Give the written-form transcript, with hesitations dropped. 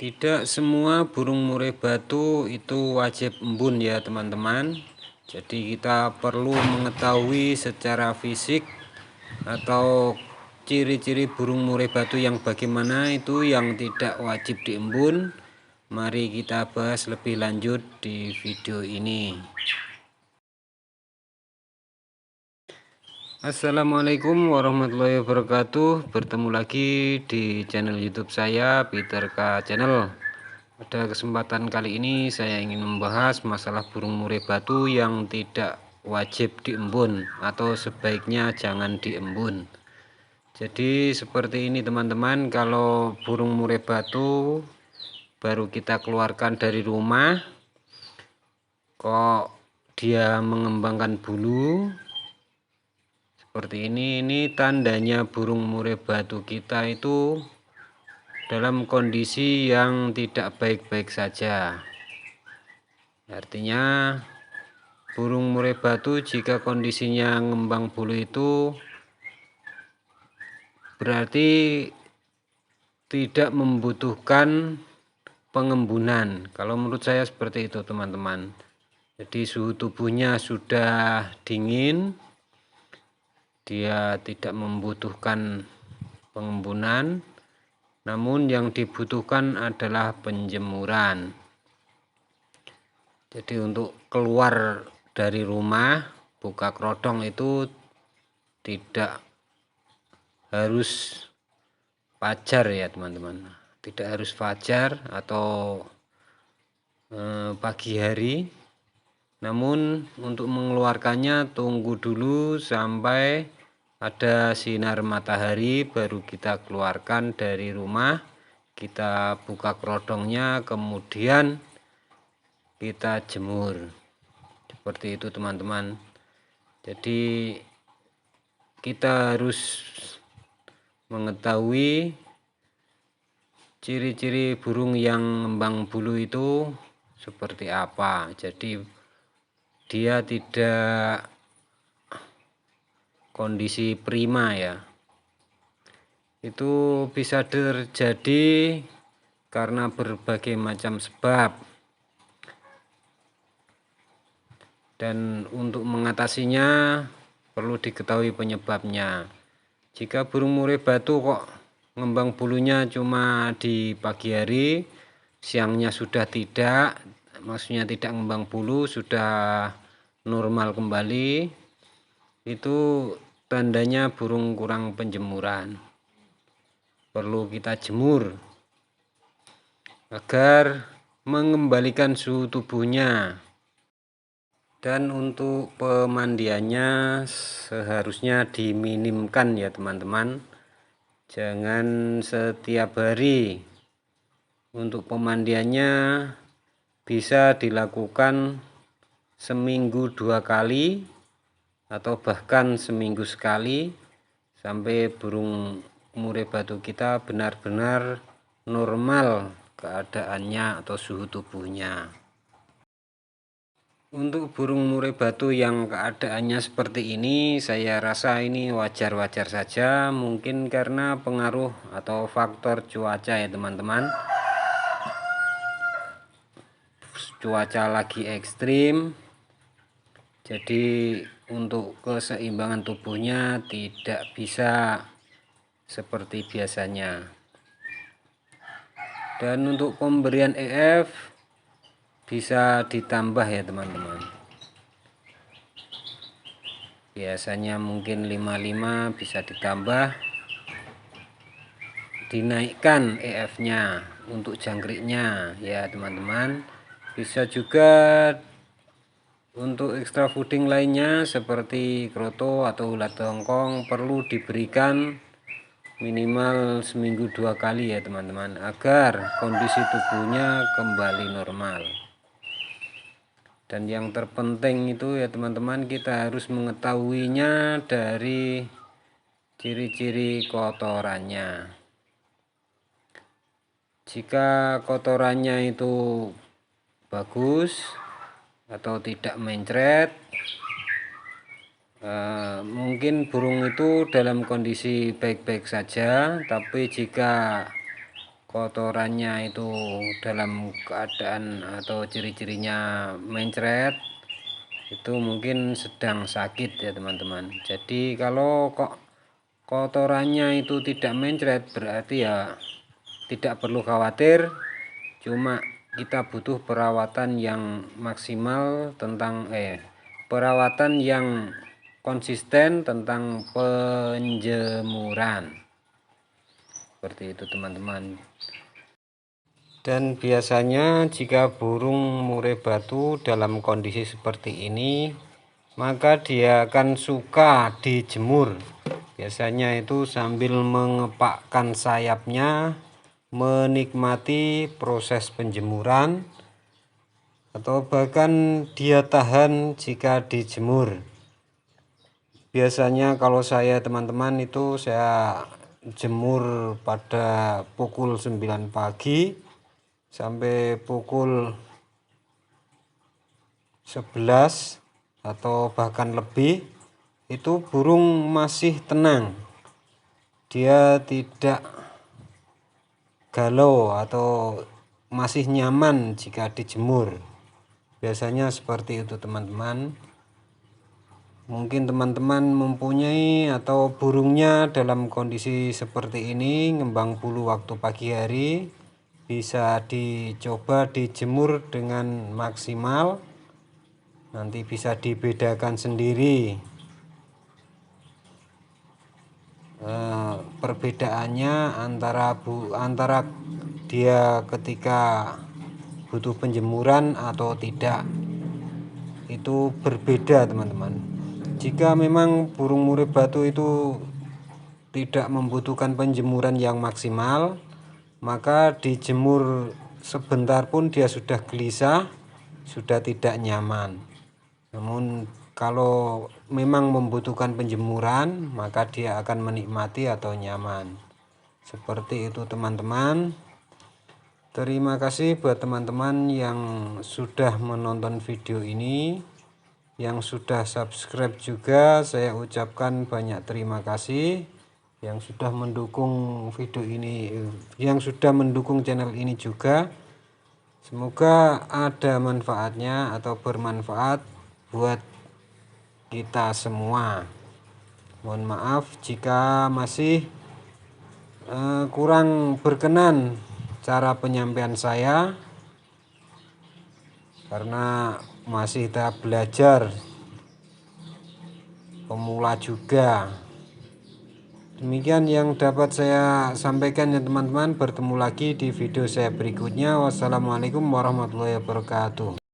Tidak semua burung murai batu itu wajib embun ya teman-teman. Jadi kita perlu mengetahui secara fisik atau ciri-ciri burung murai batu yang bagaimana itu yang tidak wajib diembun. Mari kita bahas lebih lanjut di video ini. Assalamualaikum warahmatullahi wabarakatuh. Bertemu lagi di channel YouTube saya, Peter K Channel. Pada kesempatan kali ini saya ingin membahas masalah burung murai batu yang tidak wajib diembun atau sebaiknya jangan diembun. Jadi seperti ini teman-teman, kalau burung murai batu baru kita keluarkan dari rumah, kok dia mengembangkan bulu seperti ini tandanya burung murai batu kita itu dalam kondisi yang tidak baik-baik saja. Artinya burung murai batu jika kondisinya ngembang bulu itu berarti tidak membutuhkan pengembunan. Kalau menurut saya seperti itu teman-teman. Jadi suhu tubuhnya sudah dingin, dia tidak membutuhkan pengembunan, namun yang dibutuhkan adalah penjemuran. Jadi untuk keluar dari rumah buka kerodong itu tidak harus fajar ya teman-teman, tidak harus fajar atau pagi hari, namun untuk mengeluarkannya tunggu dulu sampai ada sinar matahari baru kita keluarkan dari rumah. Kita buka kerodongnya, kemudian kita jemur. Seperti itu teman-teman. Jadi kita harus mengetahui ciri-ciri burung yang ngembang bulu itu seperti apa. Jadi dia tidak kondisi prima ya. Itu bisa terjadi karena berbagai macam sebab. Dan untuk mengatasinya perlu diketahui penyebabnya. Jika burung murai batu kok ngembang bulunya cuma di pagi hari, siangnya sudah tidak, maksudnya tidak ngembang bulu, sudah normal kembali, itu tandanya burung kurang penjemuran. Perlu kita jemur agar mengembalikan suhu tubuhnya. Dan untuk pemandiannya seharusnya diminimkan ya teman-teman, jangan setiap hari. Untuk pemandiannya bisa dilakukan seminggu 2 kali atau bahkan seminggu sekali sampai burung murai batu kita benar-benar normal keadaannya atau suhu tubuhnya. Untuk burung murai batu yang keadaannya seperti ini, saya rasa ini wajar-wajar saja, mungkin karena pengaruh atau faktor cuaca ya teman-teman. Cuaca lagi ekstrim, jadi untuk keseimbangan tubuhnya tidak bisa seperti biasanya. Dan untuk pemberian EF bisa ditambah ya teman-teman. Biasanya mungkin 55, bisa ditambah, dinaikkan EF-nya untuk jangkriknya ya teman-teman. Bisa juga untuk extra fooding lainnya seperti kroto atau ulat hongkong perlu diberikan minimal seminggu 2 kali ya teman-teman, agar kondisi tubuhnya kembali normal. Dan yang terpenting itu ya teman-teman, kita harus mengetahuinya dari ciri-ciri kotorannya. Jika kotorannya itu bagus atau tidak mencret, mungkin burung itu dalam kondisi baik-baik saja. Tapi jika kotorannya itu dalam keadaan atau ciri-cirinya mencret, itu mungkin sedang sakit ya teman-teman. Jadi kalau kok kotorannya itu tidak mencret, berarti ya tidak perlu khawatir, cuma kita butuh perawatan yang maksimal tentang perawatan yang konsisten tentang penjemuran. Seperti itu teman-teman. Dan biasanya jika burung murai batu dalam kondisi seperti ini, maka dia akan suka dijemur. Biasanya itu sambil mengepakkan sayapnya, menikmati proses penjemuran, atau bahkan dia tahan jika dijemur. Biasanya kalau saya teman-teman itu saya jemur pada pukul 9 pagi sampai pukul 11 atau bahkan lebih, itu burung masih tenang, dia tidak galau atau masih nyaman jika dijemur. Biasanya seperti itu teman-teman. Mungkin teman-teman mempunyai atau burungnya dalam kondisi seperti ini, ngembang bulu waktu pagi hari, bisa dicoba dijemur dengan maksimal. Nanti bisa dibedakan sendiri perbedaannya antara dia ketika butuh penjemuran atau tidak. Itu berbeda teman-teman. Jika memang burung murai batu itu tidak membutuhkan penjemuran yang maksimal, maka dijemur sebentar pun dia sudah gelisah, sudah tidak nyaman. Namun kalau memang membutuhkan penjemuran, maka dia akan menikmati atau nyaman. Seperti itu teman-teman. Terima kasih buat teman-teman yang sudah menonton video ini, yang sudah subscribe juga saya ucapkan banyak terima kasih. Yang sudah mendukung video ini, yang sudah mendukung channel ini juga. Semoga ada manfaatnya atau bermanfaat buat kita semua. Mohon maaf jika masih kurang berkenan cara penyampaian saya, karena masih tahap belajar, pemula juga. Demikian yang dapat saya sampaikan ya teman-teman. Bertemu lagi di video saya berikutnya. Wassalamualaikum warahmatullahi wabarakatuh.